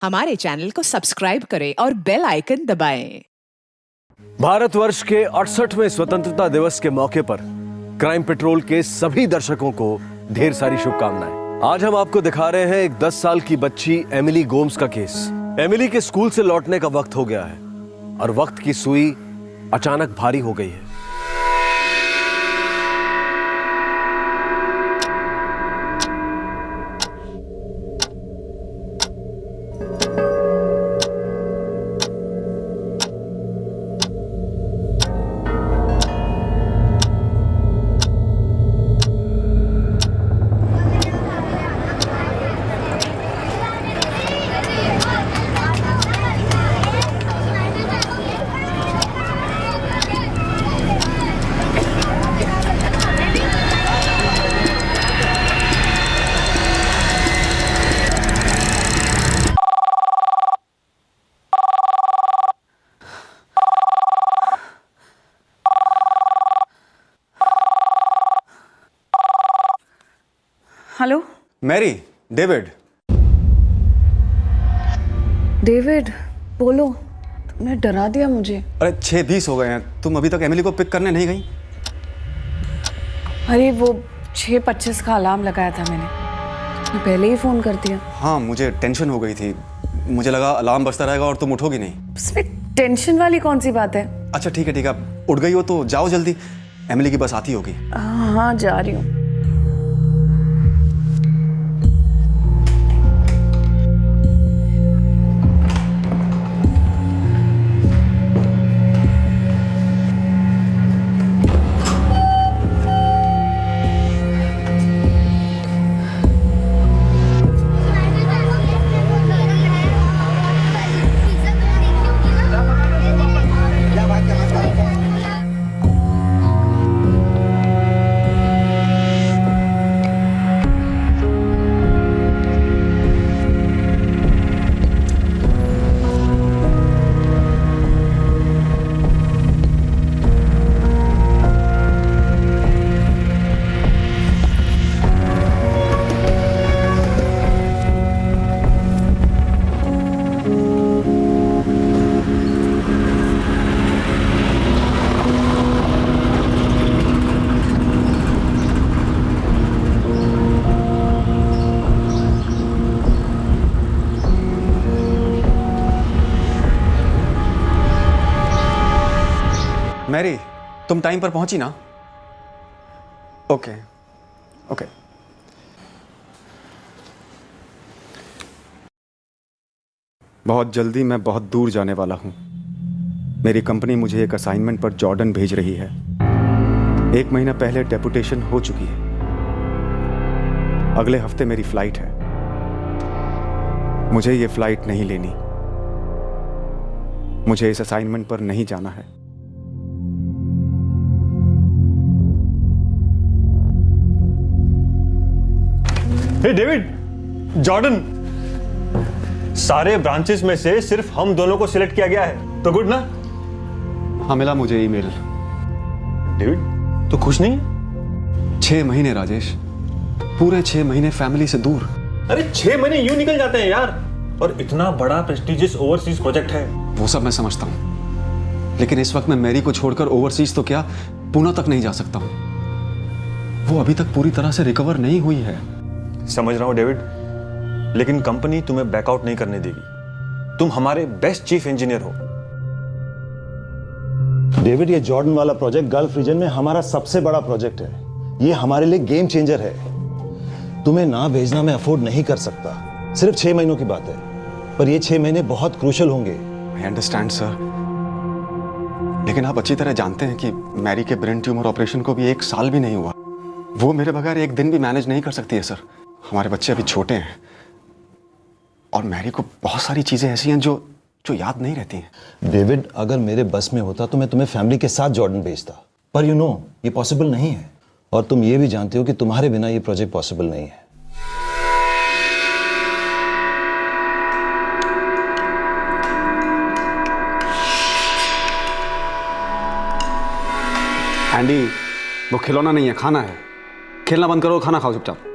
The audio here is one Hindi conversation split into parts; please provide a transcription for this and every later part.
हमारे चैनल को सब्सक्राइब करें और बेल आइकन दबाएं। भारतवर्ष के 68वें स्वतंत्रता दिवस के मौके पर क्राइम पेट्रोल के सभी दर्शकों को ढेर सारी शुभकामनाएं। आज हम आपको दिखा रहे हैं एक 10 साल की बच्ची एमिली गोम्स का केस। एमिली के स्कूल से लौटने का वक्त हो गया है और वक्त की सुई अचानक भारी हो गई है। Hello Mary, David. डेविड, बोलो। तुमने डरा दिया मुझे। अरे 6:20 हो गए हैं, तुम अभी तक एमिली को पिक करने नहीं गई? अरे वो 6:25 का अलार्म लगाया था मैंने पहले ही फोन कर दिया। हाँ, मुझे टेंशन हो गई थी। मुझे लगा अलार्म बजता रहेगा और तुम उठोगी नहीं। उसमें टेंशन वाली कौन सी बात है। अच्छा ठीक है, आप उठ गई हो तो जाओ जल्दी, एमिली की बस आती होगी। हाँ, जा रही हूँ। मैरी, तुम टाइम पर पहुंची ना? Okay okay. बहुत जल्दी मैं बहुत दूर जाने वाला हूं। मेरी कंपनी मुझे एक असाइनमेंट पर जॉर्डन भेज रही है। 1 महीना पहले डेपुटेशन हो चुकी है। अगले हफ्ते मेरी फ्लाइट है। मुझे ये फ्लाइट नहीं लेनी। मुझे इस असाइनमेंट पर नहीं जाना है। हे डेविड, जॉर्डन, सारे ब्रांचेस में से सिर्फ हम दोनों को सिलेक्ट किया गया है, तो गुड ना? हाँ, मिला मुझे ईमेल। डेविड, तो खुश नहीं है? 6 महीने राजेश, पूरे 6 महीने फैमिली से दूर। अरे 6 महीने यूं निकल जाते हैं यार, और इतना बड़ा प्रेस्टिजियस ओवरसीज प्रोजेक्ट है। वो सब मैं समझता हूं, लेकिन इस वक्त मैं मैरी को छोड़कर ओवरसीज तो क्या पुणे तक नहीं जा सकता हूं। वो अभी तक पूरी तरह से रिकवर नहीं हुई है। समझ रहा हूं डेविड, लेकिन कंपनी तुम्हें बैकआउट नहीं करने देगी। तुम हमारे बेस्ट चीफ इंजीनियर हो। डेविड, ये जॉर्डन वाला प्रोजेक्ट गल्फ रीजन में हमारा सबसे बड़ा प्रोजेक्ट है। ये हमारे लिए गेम चेंजर है। तुम्हें ना भेजना मैं अफोर्ड नहीं कर सकता। सिर्फ 6 महीनों की बात है, पर ये 6 महीने बहुत क्रूशल होंगे। आई अंडरस्टैंड सर, लेकिन आप अच्छी तरह जानते हैं कि मैरी के ब्रेन ट्यूमर ऑपरेशन को भी 1 साल भी नहीं हुआ। वो मेरे बगैर 1 दिन भी मैनेज नहीं कर सकती है सर। हमारे बच्चे अभी छोटे हैं और मैरी को बहुत सारी चीजें ऐसी हैं जो याद नहीं रहती हैं। डेविड, अगर मेरे बस में होता तो मैं तुम्हें फैमिली के साथ जॉर्डन भेजता, पर यू नो ये पॉसिबल नहीं है। और तुम ये भी जानते हो कि तुम्हारे बिना ये प्रोजेक्ट पॉसिबल नहीं है। एंडी, वो खिलौना नहीं है, खाना है। खेलना बंद करो, खाना खाओ चुपचाप।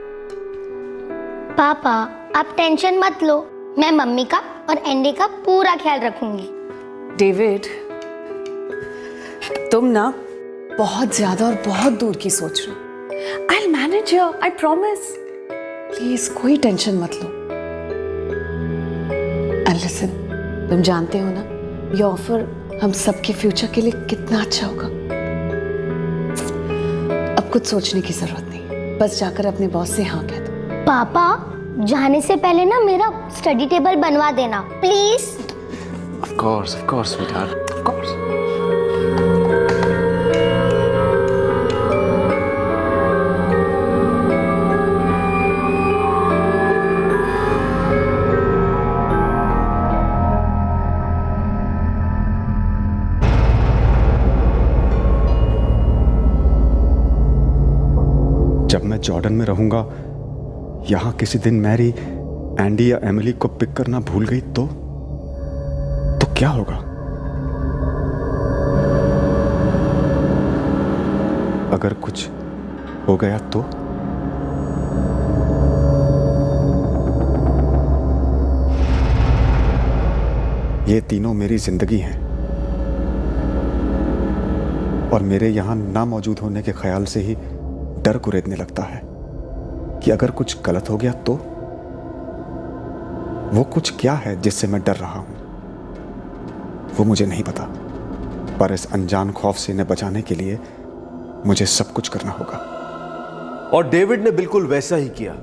पापा आप टेंशन मत लो, मैं मम्मी का और एंडी का पूरा ख्याल रखूंगी। डेविड, तुम ना बहुत ज्यादा और बहुत दूर की सोच रहे हो। I will manage your, I promise. Please कोई टेंशन मत लो। एंड लिसन, तुम जानते हो ना ये ऑफर हम सबके फ्यूचर के लिए कितना अच्छा होगा। अब कुछ सोचने की जरूरत नहीं, बस जाकर अपने बॉस से हाँ कह दो। पापा जाने से पहले ना मेरा स्टडी टेबल बनवा देना please. Of course, sweetheart. Of course. जब मैं जॉर्डन में रहूंगा, यहां किसी दिन मैरी एंडी या एमिली को पिक करना भूल गई तो क्या होगा? अगर कुछ हो गया तो? ये तीनों मेरी जिंदगी हैं और मेरे यहां ना मौजूद होने के ख्याल से ही डर कुरेदने लगता है कि अगर कुछ गलत हो गया तो? वो कुछ क्या है जिससे मैं डर रहा हूं, वो मुझे नहीं पता, पर इस अनजान खौफ से इन्हें बचाने के लिए मुझे सब कुछ करना होगा। और डेविड ने बिल्कुल वैसा ही किया।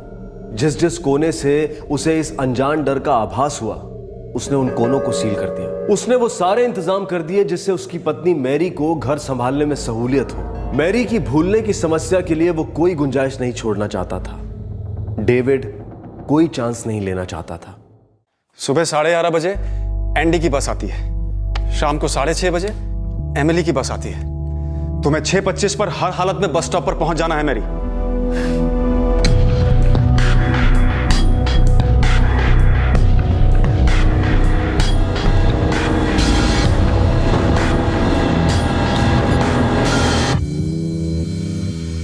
जिस जिस कोने से उसे इस अनजान डर का आभास हुआ, उसने उन कोनों को सील कर दिया। उसने वो सारे इंतजाम कर दिए जिससे उसकी पत्नी मैरी को घर संभालने में सहूलियत हो। मैरी की भूलने की समस्या के लिए वो कोई गुंजाइश नहीं छोड़ना चाहता था। डेविड कोई चांस नहीं लेना चाहता था। सुबह 11:30 बजे एंडी की बस आती है, शाम को 6:30 बजे एमिली की बस आती है। तुम्हें 6:25 पर हर हालत में बस स्टॉप पर पहुंच जाना है मैरी।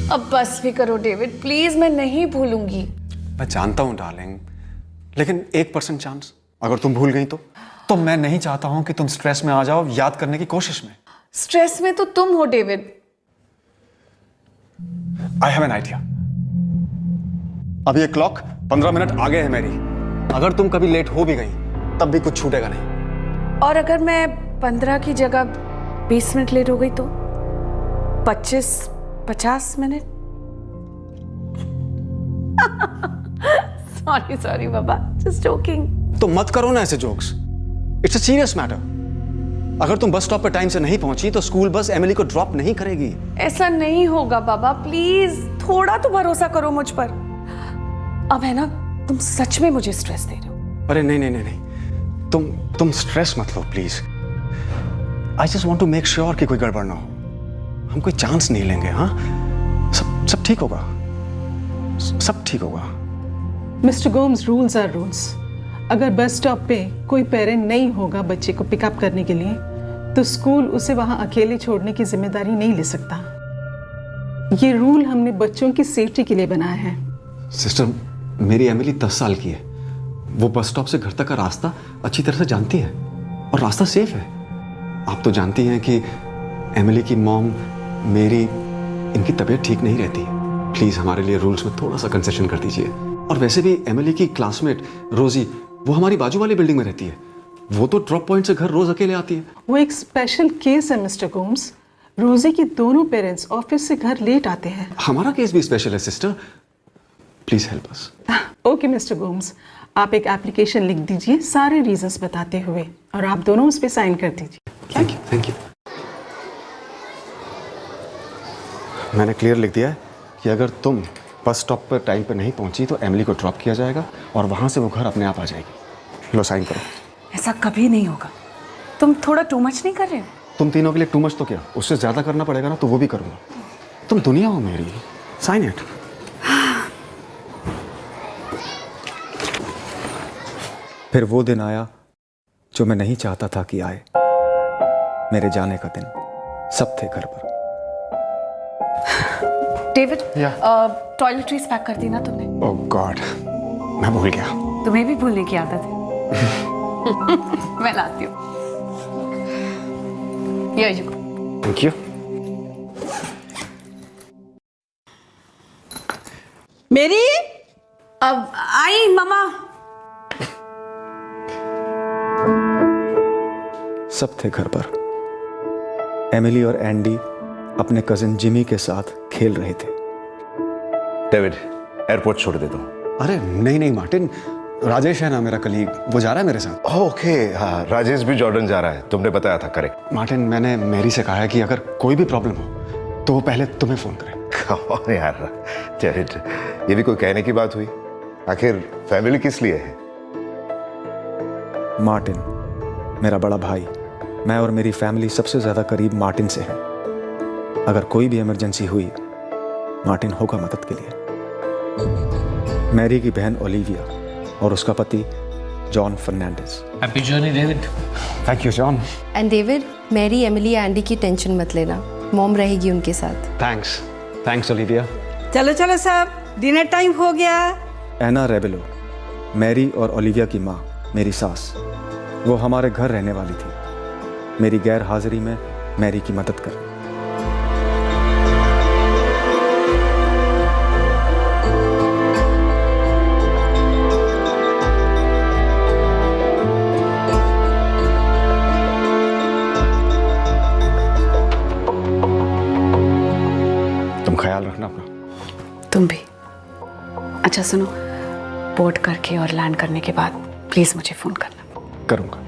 अब बस भी करो डेविड, प्लीज, मैं नहीं भूलूंगी। मैं जानता हूं डार्लिंग, लेकिन 1% चांस अगर तुम भूल गई तो मैं नहीं चाहता हूं कि तुम स्ट्रेस में आ जाओ याद करने की कोशिश में। स्ट्रेस में तो तुम हो David. I have an idea. अभी ये क्लॉक 15 मिनट आगे है मेरी। अगर तुम कभी लेट हो भी गई तब भी कुछ छूटेगा नहीं। और अगर मैं 15 की जगह 20 मिनट लेट हो गई तो 50 मिनट। सॉरी बाबा, जस्ट जोकिंग। तो मत करो ना ऐसे jokes, it's a serious matter. अगर तुम बस स्टॉप पर टाइम से नहीं पहुंची तो स्कूल बस एमिली को ड्रॉप नहीं करेगी। ऐसा नहीं होगा बाबा, प्लीज थोड़ा तो भरोसा करो मुझ पर। अब है ना, तुम सच में मुझे स्ट्रेस दे रहे हो। अरे नहीं, तुम स्ट्रेस मत लो please. I just want to make sure कि कोई गड़बड़ ना हो। हम कोई चांस नहीं लेंगे। हाँ, सब ठीक होगा, सब ठीक होगा। Mister Gomes, rules are rules. अगर बस स्टॉप पे कोई पेरेंट नहीं होगा बच्चे को पिकअप करने के लिए, तो स्कूल उसे वहां अकेले छोड़ने की जिम्मेदारी नहीं ले सकता। ये रूल हमने बच्चों की सेफ्टी के लिए बनाया है। सिस्टर, मेरी एमिली 10 साल की है। वो बस स्टॉप से घर तक का रास्ता अच्छी तरह से जानती है और रास्ता सेफ है। आप तो जानती हैं कि एमिली की मॉम मेरी, इनकी तबीयत ठीक नहीं रहती। प्लीज हमारे लिए रूल्स में थोड़ा सा कंसेशन कर दीजिए। और वैसे भी एमिली की क्लासमेट रोजी, वो हमारी बाजू वाली बिल्डिंग में रहती है। वो तो ड्रॉप पॉइंट से घर रोज अकेले आती है। वो एक स्पेशल केस है मिस्टर गोम्स। रोजी की दोनों पेरेंट्स ऑफिस से घर लेट आते हैं। हमारा केस भी स्पेशल है sister, please help us. Okay mister Gomes, आप एक एप्लीकेशन लिख दीजिए सारे रीजंस बताते हुए, और आप दोनों उस पर साइन कर दीजिए। Thank you. मैंने क्लियर लिख दिया है कि अगर तुम बस स्टॉप पर टाइम पर नहीं पहुंची तो एमिली को ड्रॉप किया जाएगा और वहां से वो घर अपने आप आ जाएगी। लो साइन करो। ऐसा कभी नहीं होगा। तुम थोड़ा टू मच नहीं कर रहे हो? तुम तीनों के लिए टू मच तो क्या, उससे ज्यादा करना पड़ेगा ना, तो वो भी करूंगा। तुम दुनिया हो मेरी। Sign it. फिर वो दिन आया जो मैं नहीं चाहता था कि आए। मेरे जाने का दिन। सब थे घर पर। डेविड, टॉयलेटरीज पैक कर दी ना तुमने? ओह गॉड, मैं भूल गया। तुम्हें भी भूलने की आदत है। मैं लाती हूँ। ये थैंक यू। मेरी अब आई मामा। सब थे घर पर। एमिली और एंडी अपने कजिन जिमी के साथ खेल रहे थे। डेविड, एयरपोर्ट छोड़ देता हूँ। अरे नहीं नहीं मार्टिन, राजेश है ना मेरा कलीग, वो जा रहा है मेरे साथ। ओके, हाँ, राजेश भी जॉर्डन जा रहा है, तुमने बताया था। करेक्ट। मार्टिन, मैंने मैरी से कहा है कि अगर कोई भी प्रॉब्लम हो तो वो पहले तुम्हें फोन करे। कौन यार डेविड, ये भी कोई कहने की बात हुई? आखिर फैमिली किस लिए है? मार्टिन मेरा बड़ा भाई, मैं और मेरी फैमिली सबसे ज्यादा करीब मार्टिन से है। अगर कोई भी इमरजेंसी हुई, मार्टिन होगा मदद के लिए। मैरी की बहन ओलिविया और उसका पति John Fernandes. Happy journey David. Thank you John. And David, Mary, Emily, Andy की टेंशन मत लेना, मॉम रहेगी उनके साथ। Thanks Olivia. चलो चलो सब, डिनर टाइम हो गया। एना रेबेलो, मैरी और ओलिविया की माँ, मेरी सास, वो हमारे घर रहने वाली थी। मेरी गैर हाजिरी में मैरी की मदद कर। तुम ख्याल रखना अपना। तुम भी। अच्छा सुनो, बोर्ड करके और लैंड करने के बाद प्लीज मुझे फोन करना। करूंगा।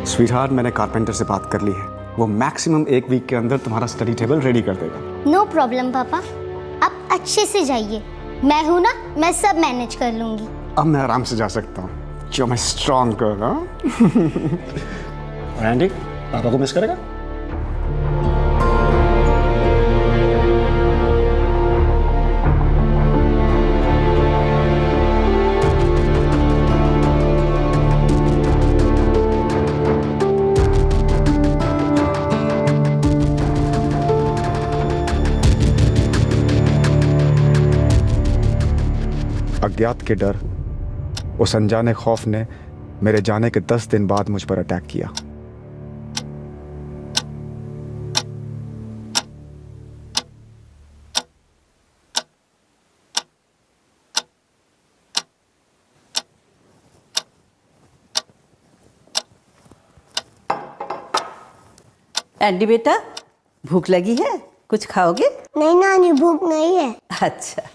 स्वीटहार्ट, मैंने कारपेंटर से बात कर ली है, वो मैक्सिमम 1 वीक के अंदर तुम्हारा स्टडी टेबल रेडी कर देगा। नो प्रॉब्लम पापा, आप अच्छे से जाइए, मैं हूं ना, मैं सब मैनेज कर लूंगी। अब मैं आराम से जा सकता हूँ, जो मैं स्ट्रॉन्ग कर रहा हूँ। और एंडी, पापा को मिस करेगा? अज्ञात के डर, उस अनजाने खौफ ने मेरे जाने के 10 दिन बाद मुझ पर अटैक किया। एंडी बेटा, भूख लगी है? कुछ खाओगे? नहीं नानी, भूख नहीं है। अच्छा।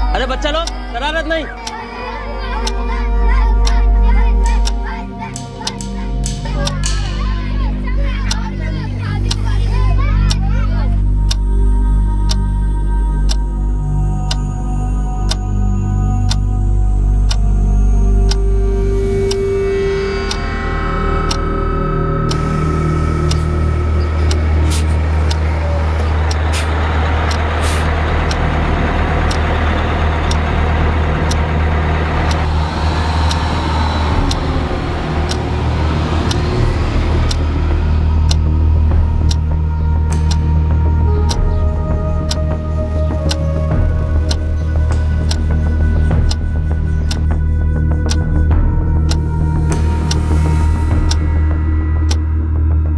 अरे बच्चा लोग, शरारत नहीं।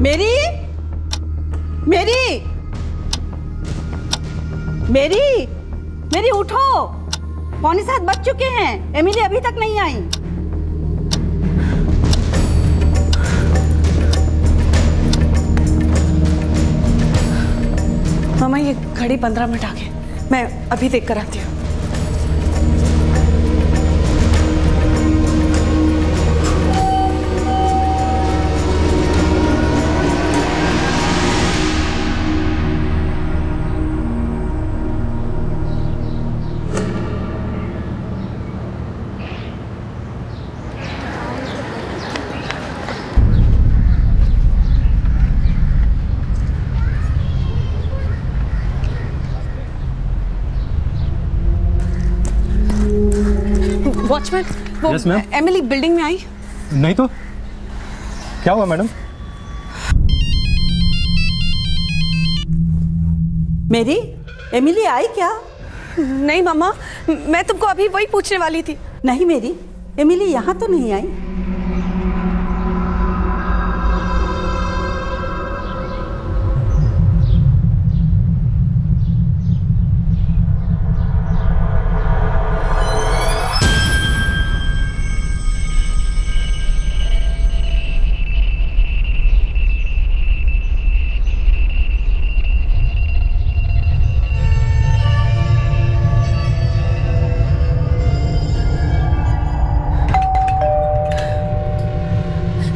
मेरी मेरी मेरी मेरी उठो, 6:45 बज चुके हैं, एमिली अभी तक नहीं आई। मामा ये घड़ी 15 मिनट आगे, मैं अभी देख कर आती हूँ। वॉचमैन, वो Yes, ma'am. एमिली बिल्डिंग में आई? नहीं तो क्या हुआ मैडम? मेरी एमिली आई क्या? नहीं मम्मा, मैं तुमको अभी वही पूछने वाली थी। नहीं मेरी एमिली यहाँ तो नहीं आई।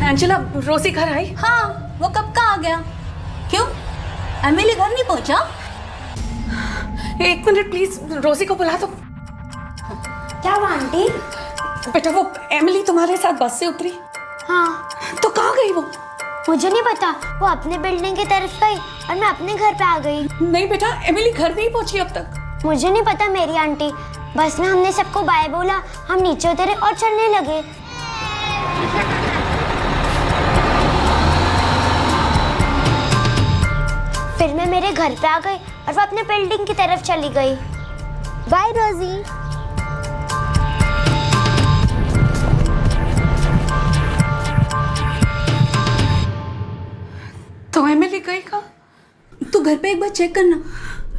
एंजेला, रोजी घर आई? हाँ, वो कब का आ गया? क्यों, एमिली घर नहीं पहुंचा? एक मिनट प्लीज, रोजी को बुला दो। क्या हुआ आंटी? बेटा, वो एमिली तुम्हारे साथ बस से उतरी? हाँ। तो कहाँ गई वो? मुझे नहीं पता, वो अपने बिल्डिंग की तरफ गई और मैं अपने घर पे आ गई। नहीं बेटा, एमिली घर नहीं पहुंची अब तक। मुझे नहीं पता मेरी आंटी, बस में हमने सबको बाय बोला, हम नीचे उतरे और चलने लगे। फिर मैं मेरे घर पे आ गई और वो अपने बिल्डिंग की तरफ चली गई। बाय रोजी। तो एमिली गई कहाँ? तू घर पे एक बार चेक करना,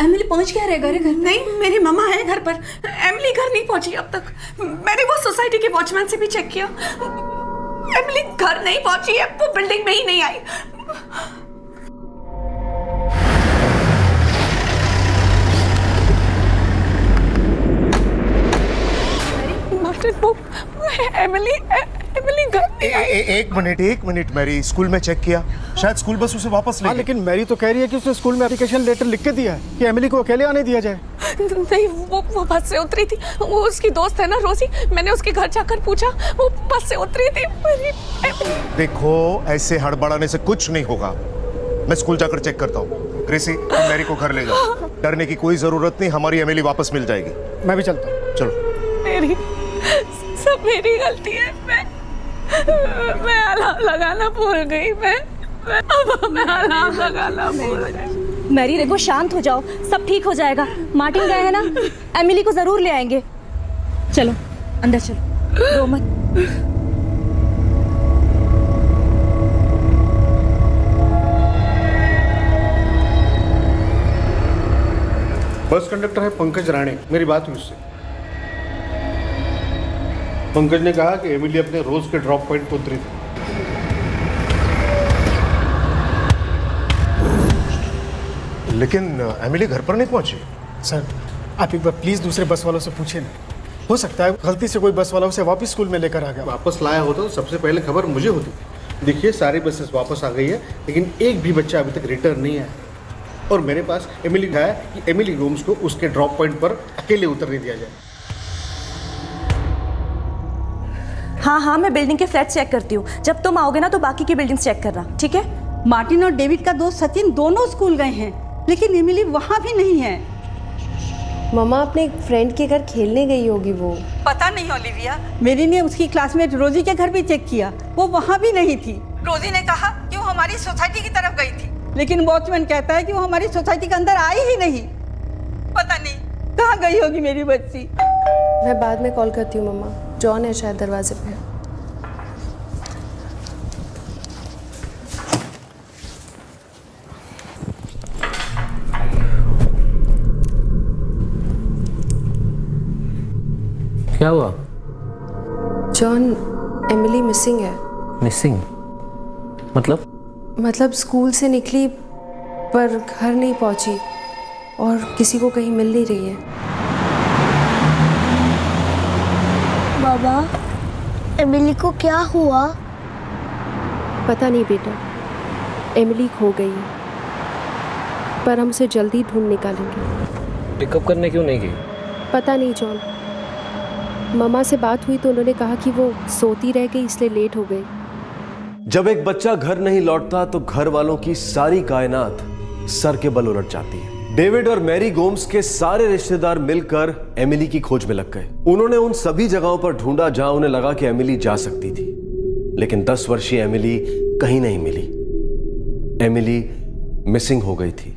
एमिली पहुंच क्या रहेगा रे घर? नहीं, मेरी मम्मा है घर पर, एमिली घर नहीं पहुंची अब तक। मैंने वो सोसाइटी के वॉचमैन से भी चेक किया, एमिली घर नहीं पहुंची है, वो बिल्डिंग में ही नहीं आई। वो एमिली घर नहीं आई। एक मिनट मैरी, स्कूल में चेक किया, शायद स्कूल बस उसे वापस ले गई। लेकिन मैरी तो कह रही है कि उसने स्कूल में एप्लीकेशन लेटर लिख के दिया है कि एमिली को अकेले आने दिया जाए। नहीं, वो बस से उतरी थी, वो उसकी दोस्त है ना रोजी, मैंने उसके घर जाकर पूछा, वो बस से उतरी थी। देखो, ऐसे हड़बड़ाने से कुछ नहीं होगा, मैं स्कूल जाकर चेक करता हूँ। क्रिसी, तुम मैरी को घर ले जाओ, डरने की कोई जरूरत नहीं, हमारी एमिली वापस मिल जाएगी। मैं भी चलता हूँ। चलो। सब मेरी गलती है, मैं अलार्म लगाना भूल गई। मैं अलार्म लगाना भूल गई। मैरी देखो, शांत हो जाओ, सब ठीक हो जाएगा। मार्टिन गए हैं ना, एमिली को जरूर ले आएंगे। चलो अंदर चलो, रो मत। बस कंडक्टर है पंकज राणे, मेरी बात हुई उससे। पंकज ने कहा कि एमिली अपने रोज के ड्रॉप पॉइंट पर उतरी थी। लेकिन एमिली घर पर नहीं पहुंची। सर, आप एक बार प्लीज दूसरे बस वालों से पूछिए ना, हो सकता है गलती से कोई बस वाला उसे वापस स्कूल में लेकर आ गया। वापस लाया होता तो सबसे पहले खबर मुझे होती। देखिए, सारी बसेस वापस आ गई है, लेकिन एक भी बच्चा अभी तक रिटर्न नहीं आया। और मेरे पास एमिली का है कि एमिली गोम्स को उसके ड्रॉप पॉइंट पर अकेले उतरने दिया जाए। हाँ, मैं बिल्डिंग के फ्लैट चेक करती हूँ। जब तुम आओगे ना तो बाकी की बिल्डिंग चेक करना, ठीक है? मार्टिन और डेविड का दोस्त सचिन दोनों स्कूल गए हैं, लेकिन एमिली वहाँ भी नहीं है। मम्मा अपने फ्रेंड के घर खेलने गई होगी वो। पता नहीं ओलिविया, मेरी ने उसकी क्लासमेट रोजी के घर भी चेक किया, वो वहाँ भी नहीं थी। रोजी ने कहा कि वो हमारी सोसाइटी की तरफ गई थी, लेकिन वॉचमैन कहता है कि वो हमारी सोसाइटी के अंदर आई ही नहीं। पता नहीं कहाँ गई होगी मेरी बच्ची। मैं बाद में कॉल करती हूँ मम्मा, जॉन है शायद दरवाजे पे। क्या हुआ? जॉन, एमिली मिसिंग है। मिसिंग? मतलब स्कूल से निकली पर घर नहीं पहुंची और किसी को कहीं मिल नहीं रही है। बाबा, एमिली को क्या हुआ? पता नहीं बेटा, एमिली खो गई है, पर हम उसे जल्दी ढूंढ निकालेंगे। पिकअप करने क्यों नहीं गई? पता नहीं जॉन, मम्मा से बात हुई तो उन्होंने कहा कि वो सोती रह गई इसलिए लेट हो गई। जब एक बच्चा घर नहीं लौटता तो घर वालों की सारी कायनात सर के बल उलट जाती है। डेविड और मैरी गोम्स के सारे रिश्तेदार मिलकर एमिली की खोज में लग गए। उन्होंने उन सभी जगहों पर ढूंढा जहां उन्हें लगा कि एमिली जा सकती थी, लेकिन 10 वर्षीय एमिली कहीं नहीं मिली। एमिली मिसिंग हो गई थी,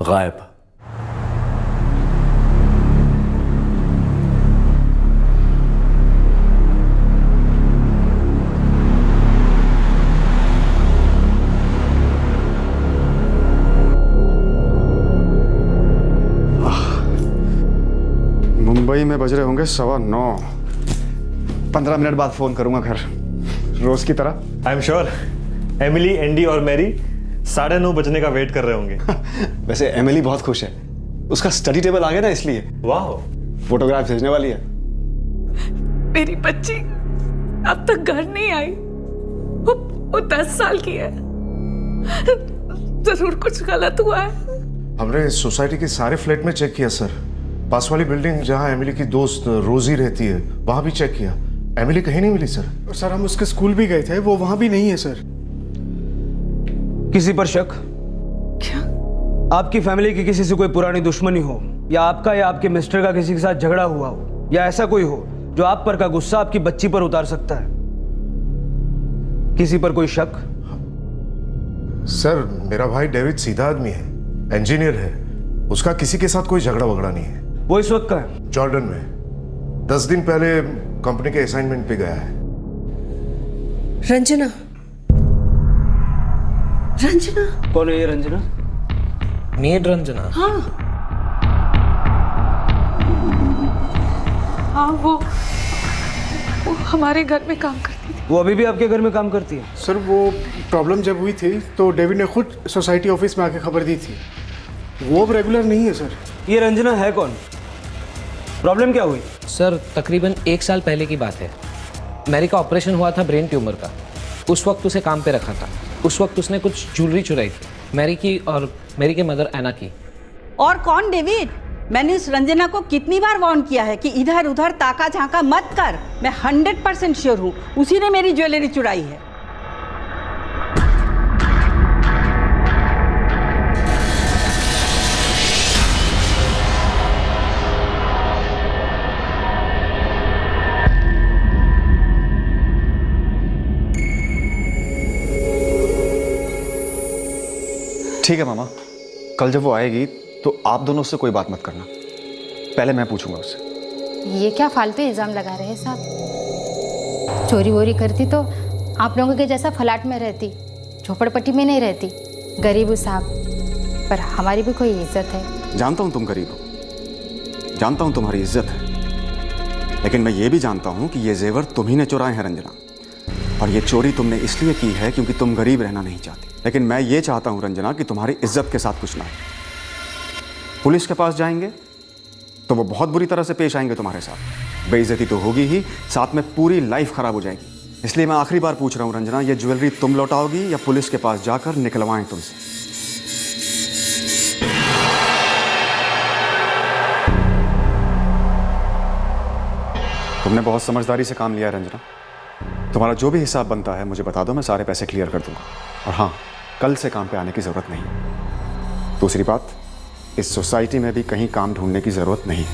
गायब। मुंबई में बज रहे होंगे 9:15। 15 मिनट बाद फोन करूंगा घर, रोज की तरह। I am sure Emily, Andy और मैरी 9:30 बजने का वेट कर रहे होंगे। वैसे एमिली बहुत खुश है, उसका स्टडी टेबल आ गया ना, इसलिए। वाह, फोटोग्राफ भेजने वाली है। मेरी बच्ची अब तक घर नहीं आई। वो 10 साल की है। जरूर कुछ गलत हुआ है। हमने सोसाइटी के सारे फ्लैट में चेक किया सर। पास वाली बिल्डिंग जहां एमिली की दोस्त रोजी रहती है वहां भी चेक किया। एमिली कहीं नहीं मिली सर। और सर हम उसके स्कूल भी गए थे, वो वहां भी नहीं है सर। किसी पर शक? क्या? आपकी फैमिली की किसी से कोई पुरानी दुश्मनी हो, या आपका या आपके मिस्टर का किसी के साथ झगड़ा हुआ हो, या ऐसा कोई हो जो आप पर का गुस्सा आपकी बच्ची पर उतार सकता है? किसी पर कोई शक? सर मेरा भाई डेविड सीधा आदमी है, इंजीनियर है। उसका किसी के साथ कोई झगड़ा वगड़ा नहीं है। वो इस वक्त का है जॉर्डन में। 10 दिन पहले कंपनी के असाइनमेंट पे गया है। रंजना। रंजना? कौन है ये रंजना? मेड रंजना? हाँ वो हमारे घर में काम करती थी। वो अभी भी आपके घर में काम करती है? सर वो प्रॉब्लम जब हुई थी तो डेविड ने खुद सोसाइटी ऑफिस में आके खबर दी थी। वो अब रेगुलर नहीं है सर। ये रंजना है कौन? प्रॉब्लम क्या हुई? सर तकरीबन 1 साल पहले की बात है। मैरी का ऑपरेशन हुआ था ब्रेन ट्यूमर का। उस वक्त उसे काम पे रखा था। उस वक्त उसने कुछ ज्वेलरी चुराई थी, मैरी की और मैरी के मदर एना की। और कौन डेविड? मैंने उस रंजना को कितनी बार वार्न किया है कि इधर उधर ताका झांका मत कर। मैं 100% श्योर हूँ उसी ने मेरी ज्वेलरी चुराई है। ठीक है मामा, कल जब वो आएगी तो आप दोनों उससे कोई बात मत करना। पहले मैं पूछूंगा उससे। ये क्या फालतू इल्ज़ाम लगा रहे हैं साहब? चोरी वोरी करती तो आप लोगों के जैसा फ्लैट में रहती, झोपड़पट्टी में नहीं रहती। गरीब हूँ साहब, पर हमारी भी कोई इज्जत है। जानता हूँ तुम गरीब हो, जानता हूँ तुम्हारी इज्जत है, लेकिन मैं ये भी जानता हूँ कि ये जेवर तुम ही ने चुराए हैं रंजना। और ये चोरी तुमने इसलिए की है क्योंकि तुम गरीब रहना नहीं चाहती। लेकिन मैं ये चाहता हूँ रंजना कि तुम्हारी इज्जत के साथ कुछ ना हो। पुलिस के पास जाएंगे तो वो बहुत बुरी तरह से पेश आएंगे तुम्हारे साथ। बेइज्जती तो होगी ही, साथ में पूरी लाइफ खराब हो जाएगी। इसलिए मैं आखिरी बार पूछ रहा हूँ रंजना, ये ज्वेलरी तुम लौटाओगी या पुलिस के पास जाकर निकलवाएं तुमसे? तुमने बहुत समझदारी से काम लिया है रंजना। तुम्हारा जो भी हिसाब बनता है मुझे बता दो, मैं सारे पैसे क्लियर कर दूंगा। और हाँ, कल से काम पे आने की जरूरत नहीं। दूसरी बात, इस सोसाइटी में भी कहीं काम ढूंढने की जरूरत नहीं।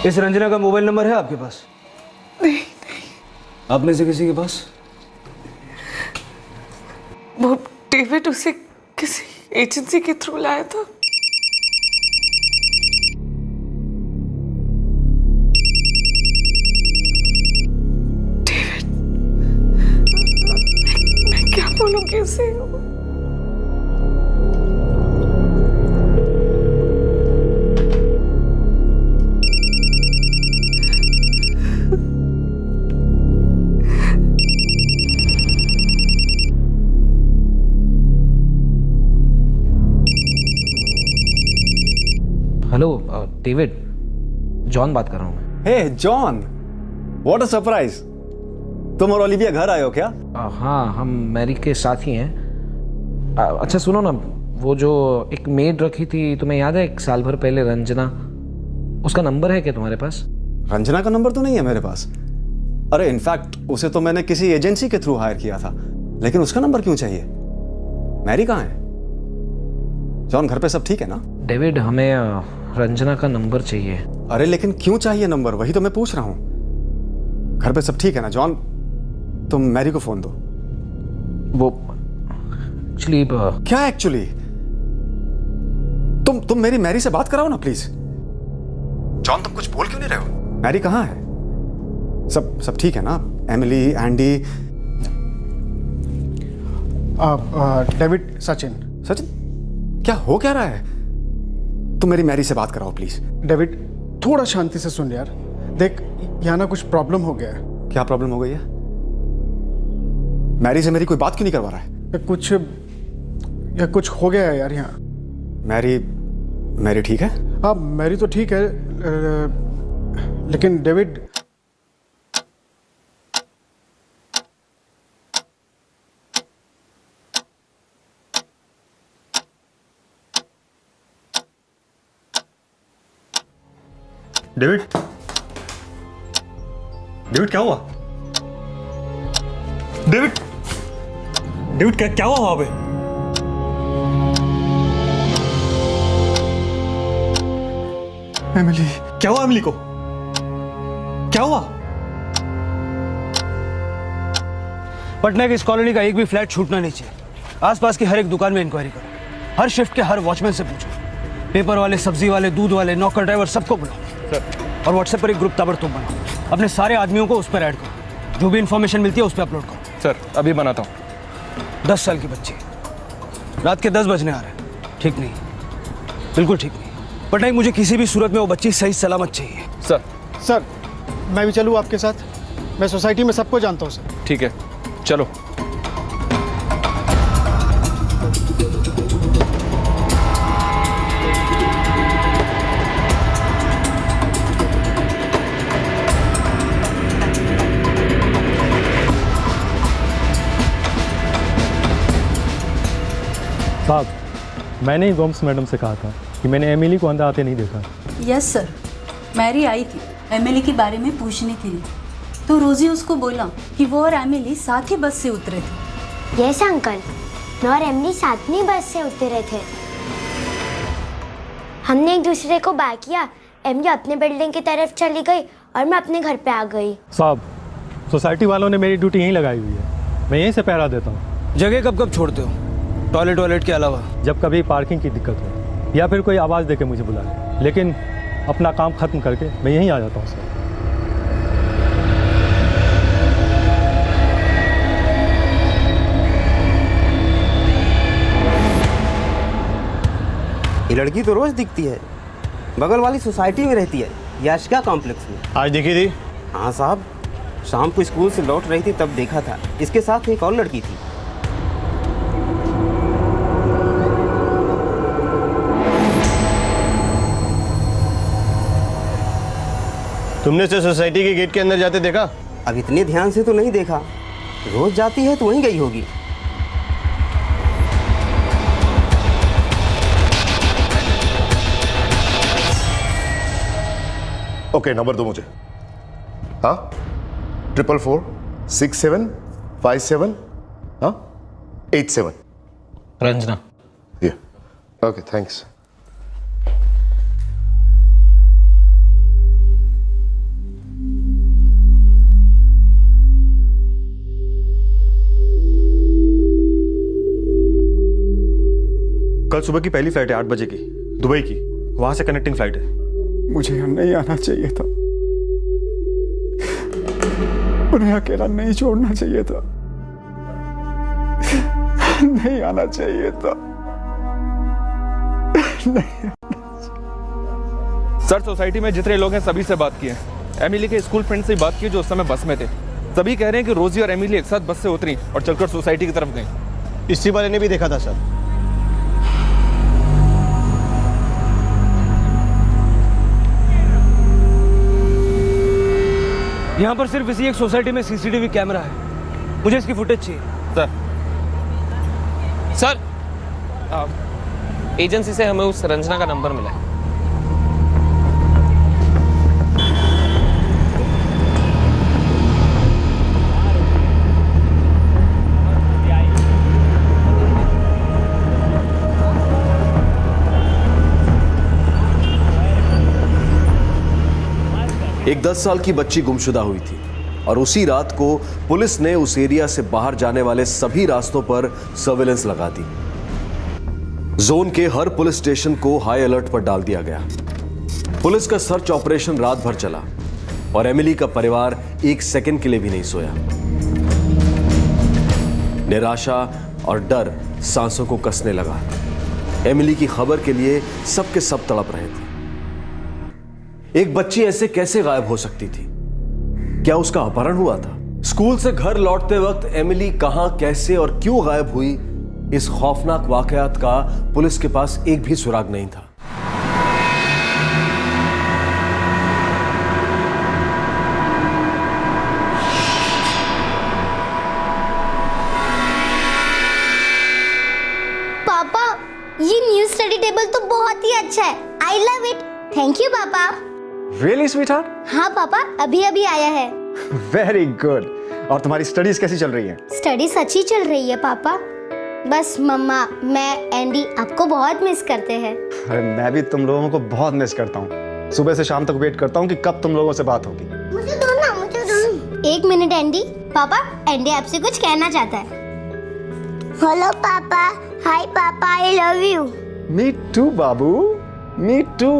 इस रंजना का मोबाइल नंबर है आपके पास? नहीं। आप में से किसी के पास? वो डेविड उसे किसी एजेंसी के थ्रू लाया था। डेविड, मैं क्या बोलूंगी उसे? हेलो डेविड, जॉन बात कर रहा हूँ मैं। हे जॉन, व्हाट अ सरप्राइज। तुम और ओलिविया घर आए हो क्या? हाँ, हम मैरी के साथ ही हैं। अच्छा सुनो ना, वो जो एक मेड रखी थी तुम्हें याद है 1 साल भर पहले, रंजना, उसका नंबर है क्या तुम्हारे पास? रंजना का नंबर तो नहीं है मेरे पास। अरे इनफैक्ट उसे तो मैंने किसी एजेंसी के थ्रू हायर किया था, लेकिन उसका नंबर क्यों चाहिए? मैरी कहाँ है? जॉन घर पे सब ठीक है ना? डेविड, हमें रंजना का नंबर चाहिए। अरे लेकिन क्यों चाहिए नंबर? वही तो मैं पूछ रहा हूँ। घर पे सब ठीक है ना? जॉन, तुम मैरी को फोन दो। वो एक्चुअली क्या एक्चुअली? तुम मेरी मैरी से बात कराओ ना प्लीज। जॉन, तुम कुछ बोल क्यों नहीं रहे हो? मैरी कहाँ है? सब ठीक है ना? Emily, Andy? डेविड, सचिन। क्या हो क्या रहा है? तुम मेरी मैरी से बात कराओ प्लीज। डेविड, थोड़ा शांति से सुन यार। देख, यहाँ ना कुछ प्रॉब्लम हो गया है। क्या प्रॉब्लम हो गई है? मैरी से मेरी कोई बात क्यों नहीं करवा रहा है? कुछ हो गया है यार यहाँ। मैरी ठीक है? हाँ, मैरी तो ठीक है, लेकिन डेविड, डेविड, डेविड क्या हुआ? डेविड, डेविड क्या हुआ वहां पे? एमिली, क्या हुआ एमिली को? क्या हुआ? पटना की इस कॉलोनी का एक भी फ्लैट छूटना नहीं चाहिए। आसपास की हर एक दुकान में इंक्वायरी करो, हर शिफ्ट के हर वॉचमैन से पूछो, पेपर वाले, सब्जी वाले, दूध वाले, नौकर, ड्राइवर, सबको बुलाओ और व्हाट्सएप पर एक ग्रुप ताबड़तोड़ बनाओ। अपने सारे आदमियों को उस पर ऐड करो, जो भी इंफॉर्मेशन मिलती है उस पर अपलोड करो। सर, अभी बनाता हूँ। 10 साल की बच्ची, रात के 10 बजने आ रहे हैं। ठीक नहीं, बिल्कुल ठीक नहीं। पटनायक, मुझे किसी भी सूरत में वो बच्ची सही सलामत चाहिए। सर, मैं भी चलूँ आपके साथ? मैं सोसाइटी में सबको जानता हूँ सर। ठीक है, चलो। साहब, मैंने ही गोम्स मैडम से कहा था कि मैंने एमिली को अंदर आते नहीं देखा। यस सर, मैरी आई थी एमिली के बारे में पूछने के लिए, तो रोजी उसको बोला कि वो और एमिली साथ ही बस से उतरे थे। यस अंकल, मैं और एमिली साथ में बस से उतरे थे। हमने एक दूसरे को बाय किया। एमिली अपने बिल्डिंग की तरफ चली गई और मैं अपने घर पे आ गई। साहब, सोसाइटी वालों ने मेरी ड्यूटी यहीं लगाई हुई है, मैं यहीं से पहरा देता हूँ। जगह कब कब छोड़ते हो? टॉयलेट के अलावा? जब कभी पार्किंग की दिक्कत हो या फिर कोई आवाज़ दे के मुझे बुलाए, लेकिन अपना काम खत्म करके मैं यहीं आ जाता हूँ सर। ये लड़की तो रोज दिखती है, बगल वाली सोसाइटी में रहती है, याशिका कॉम्प्लेक्स में। आज दिखी थी? हाँ साहब, शाम को स्कूल से लौट रही थी तब देखा था। इसके साथ एक और लड़की थी। तुमने इसे सोसाइटी के गेट के अंदर जाते देखा? अब इतने ध्यान से तो नहीं देखा, रोज जाती है तो वहीं गई होगी। ओके, नंबर दो मुझे। हाँ, 444 67 57 हाँ 87। रंजना। Okay, thanks. कल सुबह की पहली फ्लाइट है 8 बजे की, दुबई की। वहां से कनेक्टिंग फ्लाइट है। मुझे यहाँ नहीं आना चाहिए था, उन्हें अकेला नहीं छोड़ना चाहिए था, नहीं आना चाहिए था। सर, सोसाइटी में जितने लोग हैं सभी से बात की है। एमिली के स्कूल फ्रेंड से बात की जो उस समय बस में थे। सभी कह रहे हैं कि रोजी और एमिली एक साथ बस से उतरी और चलकर सोसाइटी की तरफ गई। इसी वाले ने भी देखा था सर। यहाँ पर सिर्फ इसी एक सोसाइटी में सीसीटीवी कैमरा है, मुझे इसकी फुटेज चाहिए। सर, एजेंसी से हमें उस रंजना का नंबर मिला है। एक 10 साल की बच्ची गुमशुदा हुई थी और उसी रात को पुलिस ने उस एरिया से बाहर जाने वाले सभी रास्तों पर सर्विलेंस लगा दी। जोन के हर पुलिस स्टेशन को हाई अलर्ट पर डाल दिया गया। पुलिस का सर्च ऑपरेशन रात भर चला और एमिली का परिवार एक सेकंड के लिए भी नहीं सोया। निराशा और डर सांसों को कसने लगा। एमिली की खबर के लिए सबके सब तड़प रहे थे। एक बच्ची ऐसे कैसे गायब हो सकती थी? क्या उसका अपहरण हुआ था? स्कूल से घर लौटते वक्त एमिली कहां, कैसे और क्यों गायब हुई, इस खौफनाक वाकयात का पुलिस के पास एक भी सुराग नहीं था। पापा, ये न्यू स्टडी टेबल तो बहुत ही अच्छा है। I love it. Thank you पापा। Really sweetheart? हाँ पापा, अभी अभी आया है। Very good. और तुम्हारी स्टडीज कैसी चल रही हैं? स्टडी सच्ची चल रही है पापा। बस मम्मा, मैं, एंडी आपको बहुत मिस करते हैं। अरे मैं भी तुम लोगों को बहुत मिस करता हूँ। सुबह से शाम तक वेट करता हूँ कि कब तुम लोगों से बात होगी। मुझे दो ना, मुझे दो। एक मिनट एंडी। पापा, एंडी आपसे कुछ कहना चाहता है। हेलो पापा। हाय पापा, I love you. Me too बाबू, मी टू।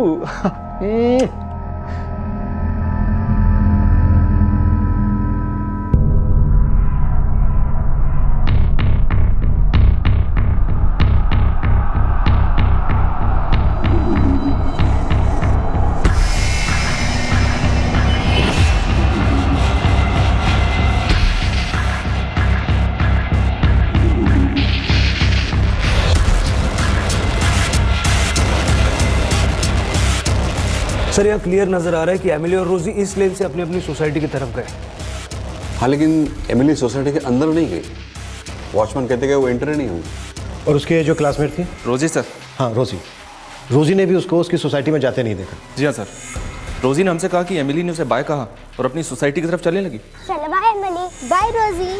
सर, यहाँ क्लियर नजर आ रहा है कि एमिली और रोजी इस लेन से अपनी अपनी सोसाइटी की तरफ गए। हाँ, लेकिन एमिली सोसाइटी के अंदर नहीं गई। वॉचमैन कहते कि वो एंटर नहीं हुई। और उसके जो क्लासमेट थी? रोजी सर। हाँ, रोजी ने भी उसको उसकी सोसाइटी में जाते नहीं देखा। जी हाँ सर। रोजी ने हमसे कहा कि एमिली ने उसे बाय कहा और अपनी सोसाइटी की तरफ चलने लगी। चलो बाय एमिली, बाय रोजी।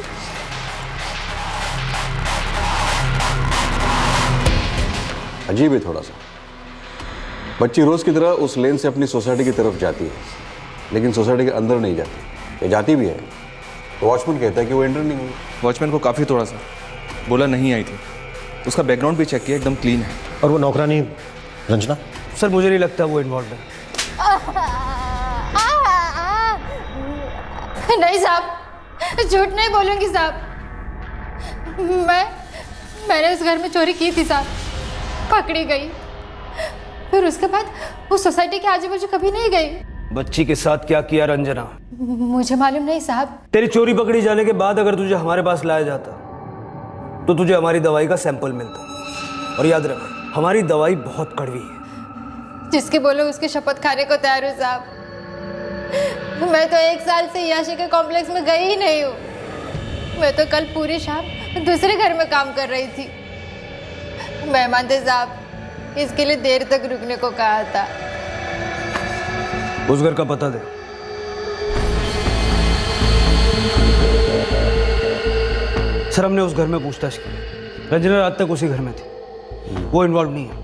अजीब है थोड़ा सा। बच्ची रोज की तरह उस लेन से अपनी सोसाइटी की तरफ जाती है, लेकिन सोसाइटी के अंदर नहीं जाती। ये जाती भी है तो वॉचमैन कहता है कि वो एंटर नहीं हुई। वॉचमैन को काफ़ी थोड़ा सा बोला नहीं आई थी। उसका बैकग्राउंड भी चेक किया, एकदम क्लीन है। और वो नौकरानी रंजना? सर, मुझे नहीं लगता वो इन्वॉल्व है। नहीं साहब, झूठ नहीं बोलूंगी साहब। मैंने उस घर में चोरी की थी साहब, पकड़ी गई। फिर उसके बाद वो सोसाइटी के आजू बाजू कभी नहीं गई। बच्ची के साथ क्या किया रंजना? मुझे मालूम नहीं साहब। तेरी चोरी पकड़ी जाने के बाद अगर तुझे हमारे पास लाया जाता तो तुझे हमारी दवाई का सैंपल मिलता। और याद रख, हमारी दवाई बहुत कड़वी है। जिसके बोलो उसके शपथ खाने को तैयार हूँ साहब। मैं तो 1 साल से याशी के कॉम्प्लेक्स में गई ही नहीं हूँ। मैं तो कल पूरी शाम दूसरे घर में काम कर रही थी। मेहमान थे साहब, इसके लिए देर तक रुकने को कहा था। उस घर का पता दे। सर, हमने उस घर में पूछताछ की। रंजना रात तक उसी घर में थी, वो इन्वॉल्व नहीं है।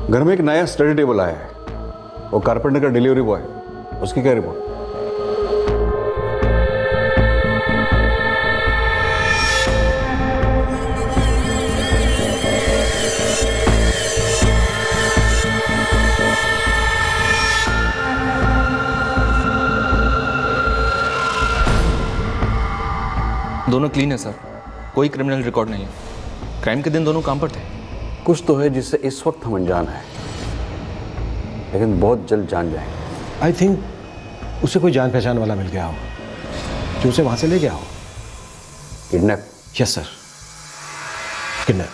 घर में एक नया स्टडी टेबल आया है, वो कारपेंटर का डिलीवरी बॉय, उसकी क्या रिपोर्ट? दोनों क्लीन है सर, कोई क्रिमिनल रिकॉर्ड नहीं है। क्राइम के दिन दोनों काम पर थे। कुछ तो है जिससे इस वक्त हम अनजान हैं, लेकिन बहुत जल्द जान जाएंगे। आई थिंक उसे कोई जान पहचान वाला मिल गया हो जो उसे वहां से ले गया हो। किडनैप? Yes sir, kidnap.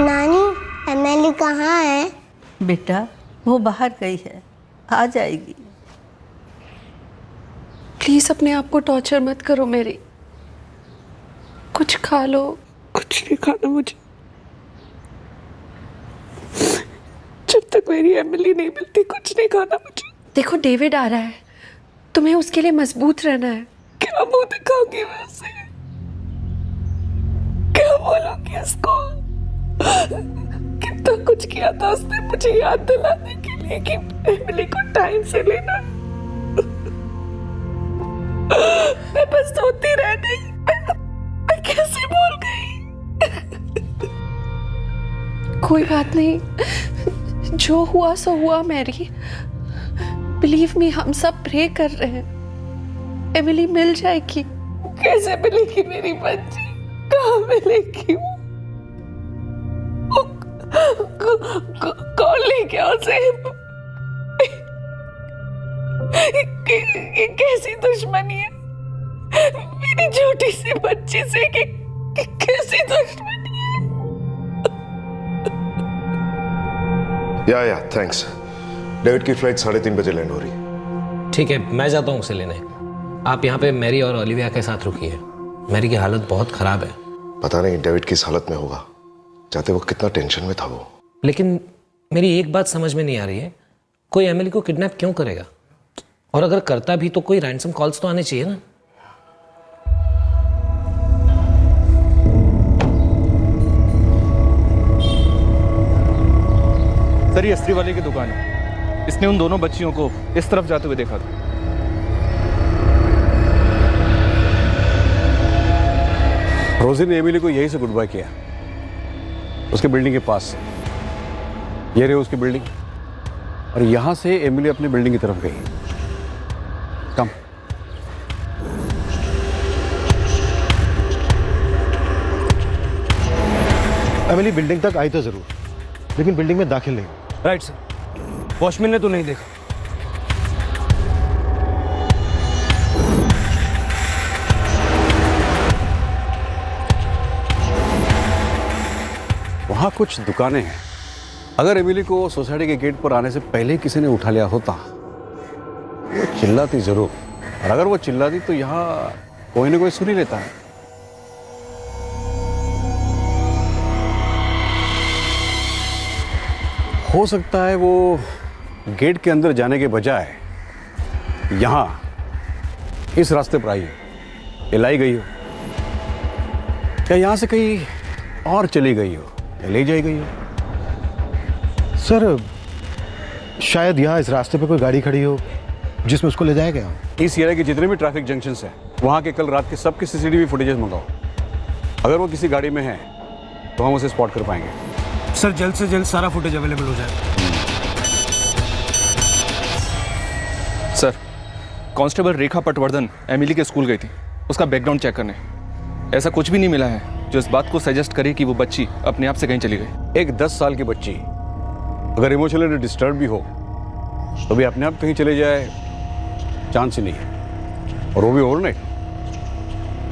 नानी, एमिली कहाँ है? बेटा, वो बाहर गई है, आ जाएगी। प्लीज अपने आप को टॉर्चर मत करो मेरी। कुछ खा लो। कुछ नहीं खाना मुझे। जब तक मेरी एमिली नहीं मिलती कुछ नहीं खाना मुझे। देखो डेविड आ रहा है, तुम्हें उसके लिए मजबूत रहना है। क्या मुंह दिखाऊंगी मैं उसे? क्या बोलूंगी उसको? कितना कुछ किया था उसने मुझे याद दिलाने के लिए कि एमिली को टाइम से लेना। मैं बस सोती रह गई। मैं कैसे भूल गई। कोई बात नहीं, जो हुआ सो हुआ मैरी। बिलीव मी, हम सब प्रे कर रहे हैं एमिली मिल जाएगी। कैसे मिलेगी मेरी बच्ची, कहाँ मिलेगी वो? कौन ले गया उसे? ये कैसी दुश्मनी है मेरी छोटी सी बच्ची से? कैसी दुश्मनी है? या थैंक्स। डेविड की फ्लाइट 3:30 बजे लैंड हो रही है। ठीक है, मैं जाता हूँ उसे लेने। आप यहाँ पे मैरी और ओलिविया के साथ रुकिए। मैरी की हालत बहुत खराब है। पता नहीं डेविड किस हालत में होगा। जाते वक्त कितना टेंशन में था वो। लेकिन मेरी एक बात समझ में नहीं आ रही है, कोई एमिली को किडनैप क्यों करेगा? और अगर करता भी तो कोई रैंसम कॉल्स तो आने चाहिए ना। सर, ये अस्त्री वाले की दुकान है। इसने उन दोनों बच्चियों को इस तरफ जाते हुए देखा था। रोजी ने एमिली को यहीं से गुड बाय किया, उसके बिल्डिंग के पास से। ये रही उसकी बिल्डिंग, और यहां से एमिली अपनी बिल्डिंग की तरफ गई। कम। एमिली बिल्डिंग तक आई तो जरूर, लेकिन बिल्डिंग में दाखिल नहीं। राइट सर, वॉचमैन ने तो नहीं देखा। वहां कुछ दुकानें हैं। अगर एमिली को सोसाइटी के गेट पर आने से पहले किसी ने उठा लिया होता, वो चिल्लाती जरूर। और अगर वो चिल्लाती तो यहाँ कोई ना कोई सुन ही लेता है। हो सकता है वो गेट के अंदर जाने के बजाय यहाँ इस रास्ते पर आई हो, ये लाई गई हो, या यहाँ से कहीं और चली गई हो, या ले जाई गई हो। सर, शायद यहाँ इस रास्ते पे कोई गाड़ी खड़ी हो जिसमें उसको ले जाया गया। इस एरिया के जितने भी ट्रैफिक जंक्शंस हैं, वहाँ के कल रात के सबके सीसीटीवी फुटेजेस मंगाओ। अगर वो किसी गाड़ी में है तो हम उसे स्पॉट कर पाएंगे। सर, जल्द से जल्द सारा फुटेज अवेलेबल हो जाए। सर, कांस्टेबल रेखा पटवर्धन एमिली के स्कूल गई थी उसका बैकग्राउंड चेक करने। ऐसा कुछ भी नहीं मिला है जो इस बात को सजेस्ट करे कि वो बच्ची अपने आप से कहीं चली गई। एक 10 साल की बच्ची अगर इमोशनली डिस्टर्ब भी हो तो भी अपने आप कहीं चले जाए, चांस ही नहीं है। और वो भी ओवरनाइट,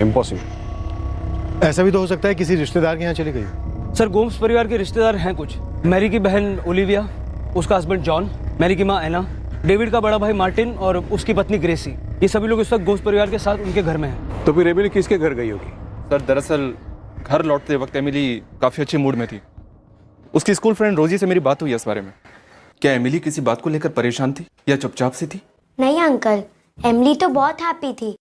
इम्पॉसिबल। ऐसा भी तो हो सकता है किसी रिश्तेदार के यहाँ चली गई। सर, गोम्स परिवार के रिश्तेदार हैं कुछ। मैरी की बहन ओलिविया, उसका हस्बैंड जॉन, मैरी की माँ एना, डेविड का बड़ा भाई मार्टिन और उसकी पत्नी ग्रेसी। ये सभी लोग इस वक्त गोम्स परिवार के साथ उनके घर में हैं। तो फिर एमिली किसके घर गई होगी? सर, दरअसल घर लौटते वक्त एमिली काफ़ी अच्छे मूड में थी। उसकी स्कूल फ्रेंड रोजी से मेरी बात हुई इस बारे में। क्या एमिली किसी बात को लेकर परेशान थी या चुपचाप सी थी? नहीं अंकल, एमिली तो बहुत हैप्पी थी।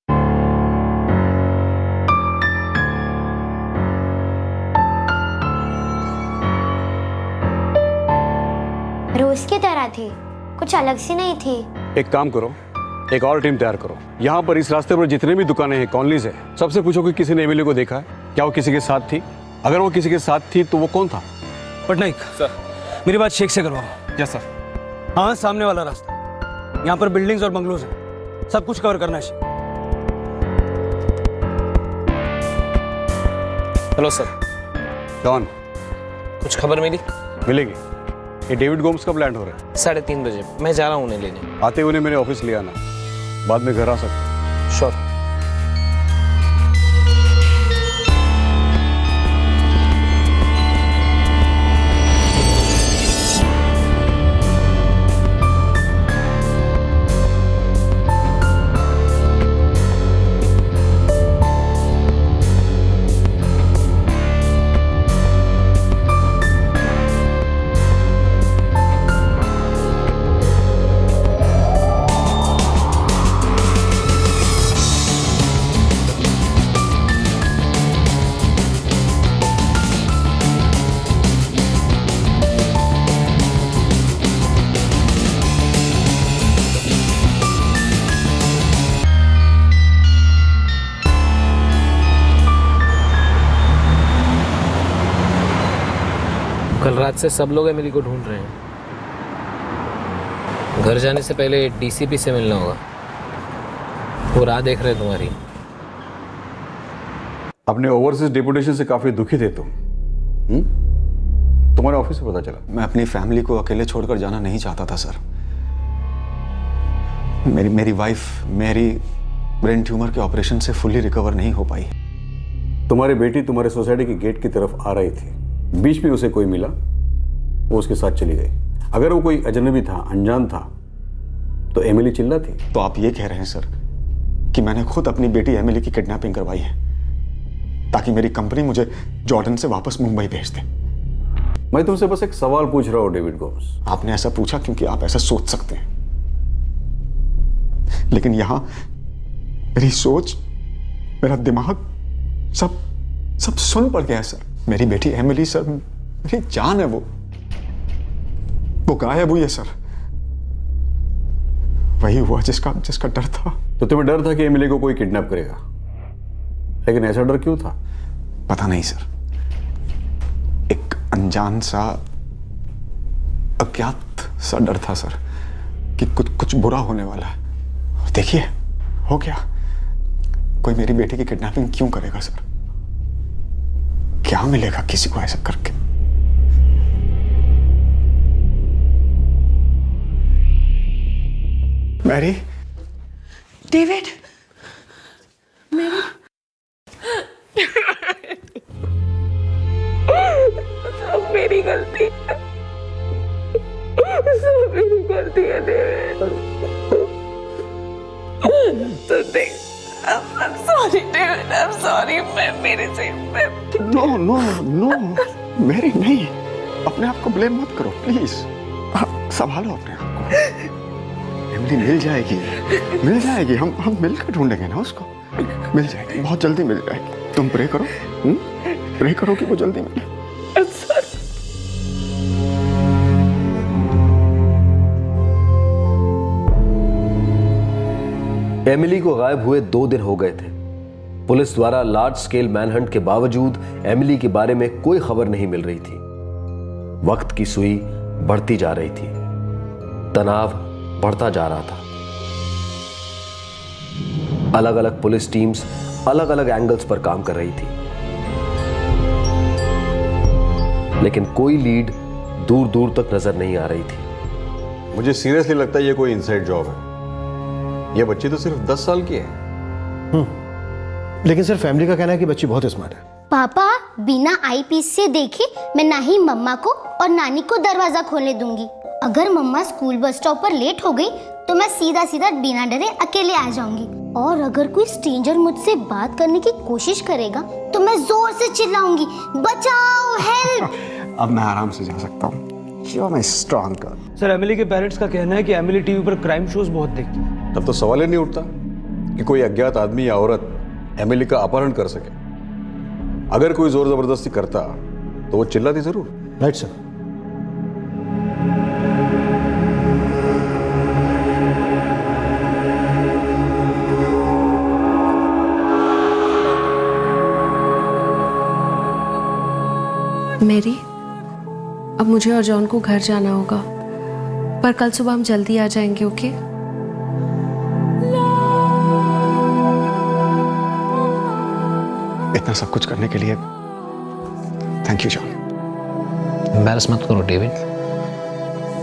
रोज की तरह थी, कुछ अलग सी नहीं थी। एक काम करो, एक और टीम तैयार करो। यहाँ पर इस रास्ते पर जितने भी दुकानें हैं, कॉलोनीज है, सबसे पूछो कि किसी ने एमिली को देखा है, क्या वो किसी के साथ थी। अगर वो किसी के साथ थी तो वो कौन था? पटनायक सर, मेरी बात शेख से करवाओ। Yes sir. हाँ, सामने वाला रास्ता। यहाँ पर बिल्डिंग्स और बंगलोज हैं, सब कुछ कवर करना है। Hello sir. जॉन, कुछ खबर मिली? मिलेगी। ये डेविड गोम्स कब लैंड हो रहे हैं? 3:30 बजे। मैं जा रहा हूँ उन्हें लेने। आते हुए मेरे ऑफिस ले आना, बाद में घर आ सकते। श्योर। आज से सब लोग एमिली को ढूंढ रहे हैं। घर जाने से पहले डीसीपी से मिलना होगा, वो राह देख रहे हैं तुम्हारी। अपने ओवरसीज डेपुटेशन से काफी दुखी थे तुम। तुम्हारे ऑफिस से पता चला। मैं अपनी फैमिली को अकेले छोड़कर जाना नहीं चाहता था सर। मेरी वाइफ मेरी ब्रेन ट्यूमर के ऑपरेशन से फुल्ली रिकवर नहीं हो पाई। तुम्हारी बेटी तुम्हारे सोसाइटी के गेट की तरफ आ रही थी, बीच में उसे कोई मिला, वो उसके साथ चली गई। अगर वो कोई अजनबी था, अनजान था, तो एमिली चिल्ला थी। तो आप ये कह रहे हैं सर कि मैंने खुद अपनी बेटी एमिली की किडनैपिंग करवाई है ताकि मेरी कंपनी मुझे जॉर्डन से वापस मुंबई भेज दे? मैं तुमसे बस एक सवाल पूछ रहा हूं डेविड गोम्स। आपने ऐसा पूछा क्योंकि आप ऐसा सोच सकते हैं, लेकिन यहां मेरी सोच, मेरा दिमाग सब सुन पड़ गया है सर। मेरी बेटी एमिली सर, मेरी जान है, वो गायब हुई है सर। वही हुआ जिसका डर था। तो तुम्हें डर था कि एमिली को कोई किडनैप करेगा, लेकिन ऐसा डर क्यों था? पता नहीं सर, एक अनजान सा, अज्ञात सा डर था सर कि कुछ बुरा होने वाला है। और देखिए हो गया। कोई मेरी बेटी की किडनैपिंग क्यों करेगा सर? क्या मिलेगा किसी को ऐसा करके? मैरी, डेविड, मेरी सब मेरी गलती है, सब मेरी गलती है डेविड। तो देख, I'm sorry David, I'm sorry। मैं मेरे से नो मैरी नहीं, अपने आप को ब्लेम मत करो प्लीज। संभालो अपने आप को। एमिली मिल जाएगी, हम मिलकर ढूंढेंगे ना उसको। मिल जाएगी, बहुत जल्दी मिल जाएगी। तुम प्रे करो, प्रे करो कि वो जल्दी मिले। एमिली को गायब हुए 2 दिन हो गए थे। पुलिस द्वारा लार्ज स्केल मैनहंट के बावजूद एमिली के बारे में कोई खबर नहीं मिल रही थी। वक्त की सुई बढ़ती जा रही थी, तनाव बढ़ता जा रहा था। अलग अलग पुलिस टीम्स अलग अलग एंगल्स पर काम कर रही थी, लेकिन कोई लीड दूर दूर तक नजर नहीं आ रही थी। मुझे सीरियसली लगता है ये कोई इनसाइड जॉब है। ये बच्ची तो सिर्फ 10 साल की है। लेकिन सिर्फ फैमिली का कहना है कि बच्ची बहुत स्मार्ट है। पापा, बिना आईपीस से देखे मैं ना ही मम्मा को और नानी को दरवाजा खोलने दूंगी। अगर मम्मा स्कूल बस स्टॉप पर लेट हो गई तो मैं सीधा बिना डरे अकेले आ जाऊंगी। और अगर कोई स्ट्रेंजर मुझसे बात करने की कोशिश करेगा तो मैं जोर से चिल्लाऊंगी, बचाओ, हेल्प। अब मैं आराम से जा सकता हूँ। You are my strong girl. Sir, Emily के पेरेंट्स का कहना है कि एमिली टीवी पर क्राइम शोज बहुत देखती है। तब तो सवाल ही नहीं उठता कि कोई अज्ञात आदमी या औरत एमिली का अपहरण कर सके। अगर कोई जोर जबरदस्ती करता तो वो चिल्लाती जरूर। Right sir. मेरी, अब मुझे और जॉन को घर जाना होगा, पर कल सुबह हम जल्दी आ जाएंगे, ओके? इतना सब कुछ करने के लिए थैंक यू जॉन। एम्बैरस मत करो डेविड,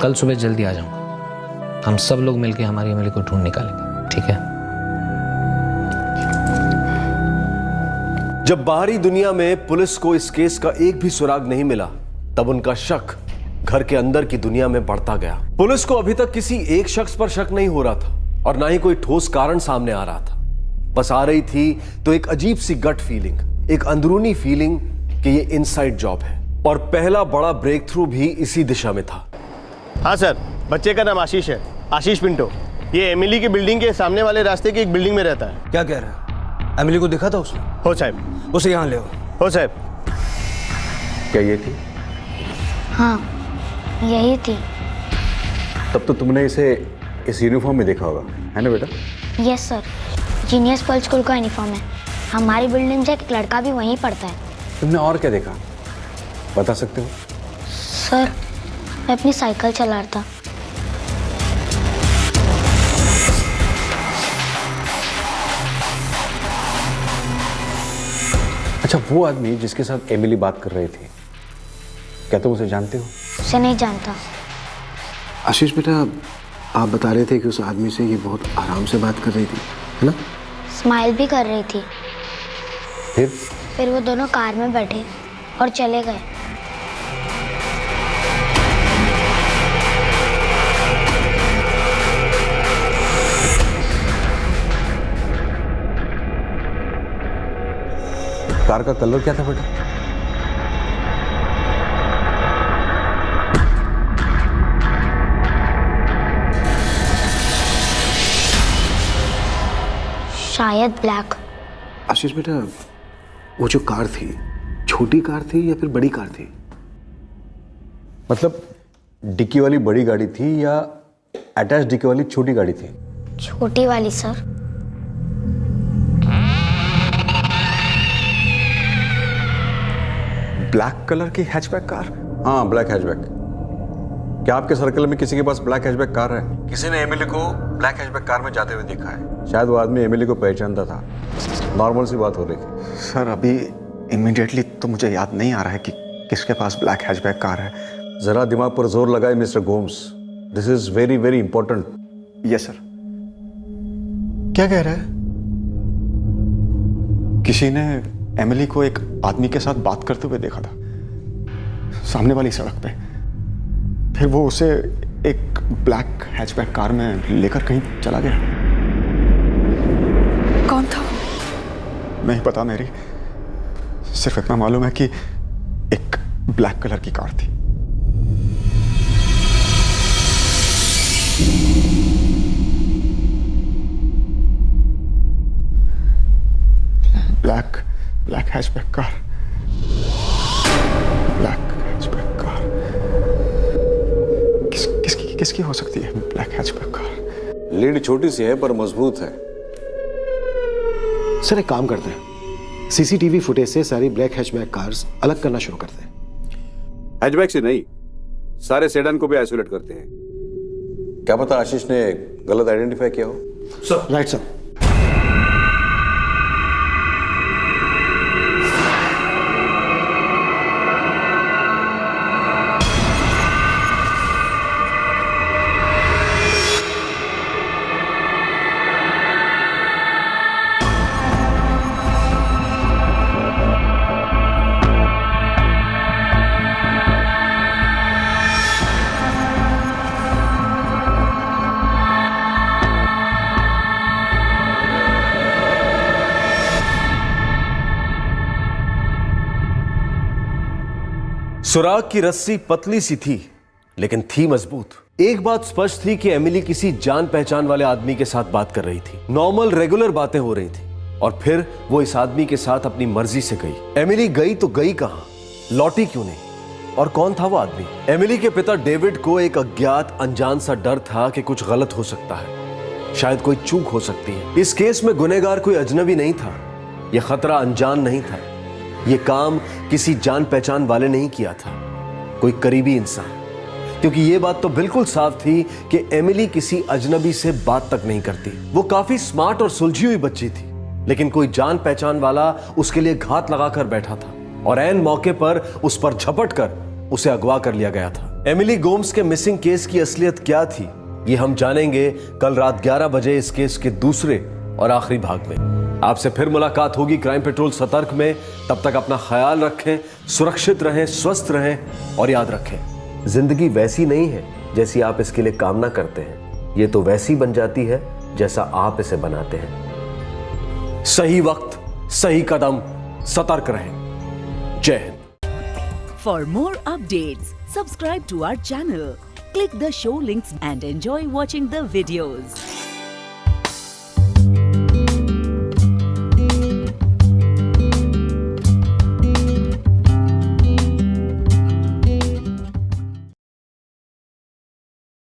कल सुबह जल्दी आ जाऊंगा। हम सब लोग मिलकर हमारी एमिली को ढूंढ निकालेंगे, ठीक है? जब बाहरी दुनिया में पुलिस को इस केस का एक भी सुराग नहीं मिला, तब उनका शक घर के अंदर की दुनिया में बढ़ता गया। पुलिस को अभी तक किसी एक शख्स पर शक नहीं हो रहा था और ना ही कोई ठोस कारण सामने आ रहा था। बस आ रही थी तो एक अजीब सी गट फीलिंग, एक अंदरूनी फीलिंग कि ये इनसाइड जॉब है। और पहला बड़ा ब्रेक थ्रू भी इसी दिशा में था। हाँ सर, बच्चे का नाम आशीष है, आशीष पिंटो। ये एमिली की बिल्डिंग के सामने वाले रास्ते की एक बिल्डिंग में रहता है। क्या कह रहा है? एमिली को देखा था उसने? हो साहब। उसे यहाँ ले आओ। हो साहब। क्या ये थी? हाँ, यही थी। तब तो तुमने इसे इस यूनिफॉर्म में देखा होगा, है ना बेटा? Yes sir, genius pearl school का यूनिफॉर्म है। हमारी बिल्डिंग से एक लड़का भी वहीं पढ़ता है। तुमने और क्या देखा, बता सकते हो? सर, मैं अपनी साइकिल चला रहा था। अच्छा, वो आदमी जिसके साथ एमिली बात कर रही थी, क्या तुम उसे जानते हो? उसे नहीं जानता। आशीष बेटा, आप बता रहे थे कि उस आदमी से ये बहुत आराम से बात कर रही थी, है ना? स्माइल भी कर रही थी। फिर वो दोनों कार में बैठे और चले गए। कार का कलर क्या था बेटा? शायद ब्लैक। आशीष बेटा, वो जो कार थी, छोटी कार थी या फिर बड़ी कार थी? मतलब डिक्की वाली बड़ी गाड़ी थी या अटैच डिक्की वाली छोटी गाड़ी थी? छोटी वाली सर। ब्लैक कलर की हैचबैक कार? हाँ, ब्लैक हैचबैक। क्या आपके सर्कल में किसी के पास ब्लैक हैचबैक कार है? किसी ने एमिली को ब्लैक हैचबैक कार में जाते हुए देखा है? शायद वो आदमी एमिली को पहचानता था। नॉर्मल सी बात हो रही थी। सर, अभी इमीडिएटली तो मुझे याद नहीं आ रहा है कि किसके पास ब्लैक हैचबैक कार है। जरा दिमाग पर जोर लगाए mister Gomes, this is very very important. Yes sir. क्या कह रहा है? किसी ने एमिली को एक आदमी के साथ बात करते हुए देखा था सामने वाली सड़क पे। फिर वो उसे एक ब्लैक हैचबैक कार में लेकर कहीं चला गया। कौन था? नहीं पता मेरी, सिर्फ इतना मालूम है कि एक ब्लैक कलर की कार थी। Black hatchback car. Black hatchback car किसकी हो सकती है ब्लैक हैचबैक कार? लीड छोटी सी है पर मजबूत है। सर, एक काम करते हैं, सीसीटीवी फुटेज से सारी ब्लैक हैचबैक कार्स अलग करना शुरू करते हैं। हैचबैक से नहीं, सारे सेडान को भी आइसोलेट करते हैं। क्या पता आशीष ने गलत आइडेंटिफाई किया हो। Sir, right sir. सुराग की रस्सी पतली सी थी लेकिन थी मजबूत। एक बात स्पष्ट थी कि एमिली किसी जान पहचान वाले आदमी के साथ बात कर रही थी। नॉर्मल रेगुलर बातें हो रही थी और फिर वो इस आदमी के साथ अपनी मर्जी से गई। एमिली गई तो गई कहां, लौटी क्यों नहीं, और कौन था वो आदमी? एमिली के पिता डेविड को एक अज्ञात अनजान सा डर था कि कुछ गलत हो सकता है, शायद कोई चूक हो सकती है। इस केस में गुनहगार कोई अजनबी नहीं था, यह खतरा अनजान नहीं था, यह काम किसी जान पहचान वाले नहीं किया था, कोई करीबी इंसान। क्योंकि यह बात तो बिल्कुल साफ थी कि एमिली किसी अजनबी से बात तक नहीं करती। वो काफी स्मार्ट और सुलझी हुई बच्ची थी, लेकिन कोई जान पहचान वाला उसके लिए घात लगाकर बैठा था और ऐन मौके पर उस पर झपट कर उसे अगवा कर लिया गया था। एमिली गोम्स के मिसिंग केस की असलियत क्या थी, ये हम जानेंगे कल रात 11 बजे इस केस के दूसरे और आखिरी भाग में। आपसे फिर मुलाकात होगी क्राइम पेट्रोल सतर्क में। तब तक अपना ख्याल रखें, सुरक्षित रहें, स्वस्थ रहें और याद रखें, जिंदगी वैसी नहीं है जैसी आप इसके लिए कामना करते हैं, ये तो वैसी बन जाती है जैसा आप इसे बनाते हैं। सही वक्त, सही कदम, सतर्क रहें। जय Hind. For more updates, subscribe to our channel, click the show links and enjoy watching the videos.